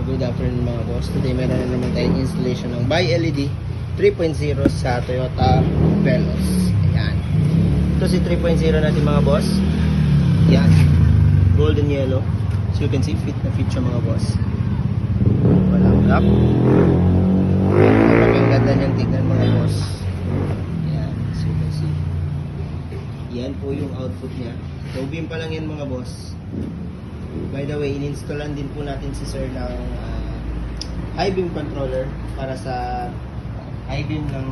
Good afternoon mga boss. Today meron na naman tayong installation ng Buy LED 3.0 sa Toyota Veloz. Ayan. Ito si 3.0 natin mga boss. Ayan. Golden yellow. So you can see fit na fit siya mga boss. Walang gap. Napakaganda niyang tignan mga boss. Ayan. So you can see. Yan po yung output niya. So beam pa lang yan mga boss. By the way, in-installan din po natin si sir ng high beam controller para sa high beam ng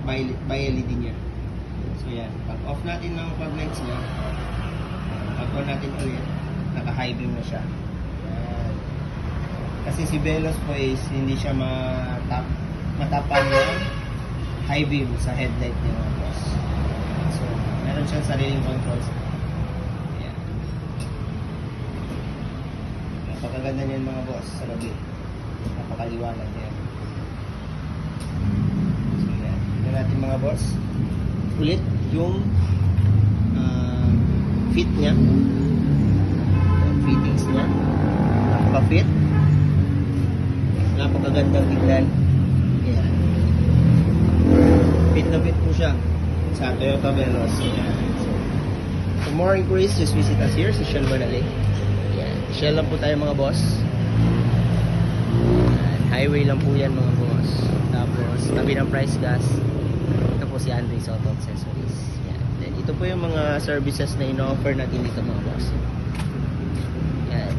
by LED niya. So yan, pag off natin ng fog lights niya, pag on natin ulit, naka high beam na siya. Yan. Kasi si Veloz po is hindi siya matapan ng high beam sa headlight niya mga boss. So meron siyang sariling controls. Napakaganda niyan mga boss sa gabi. Napakaliwanag yan. So yan. Tignan natin mga boss. Ulit yung fit niya. Fittings niya. Napaka-fit. Napakagandang tignan. Yan. Fit na fit po siya sa Toyota Veloz. Yan. So, for more inquiries, just visit us here sa Shell Manali. Shell lang po tayo mga boss. Highway lang po yan mga boss. Tapos tabi ng Price Gas. Ito po si Andres Auto Accessories. Yan. Then ito po yung mga services na ino-offer natin dito mga boss. Yan.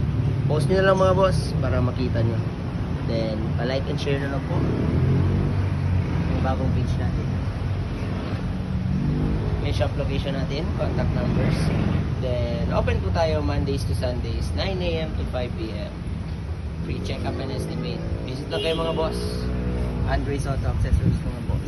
Post nyo na lang mga boss para makita nyo. Then pa-like and share na lang po yung bagong page natin. May shop location natin, contact numbers. Then, open po tayo Mondays to Sundays, 9 AM to 5 PM. Free check-up and estimate. Visit lang kayo mga boss. Andres Auto Accessories mga boss.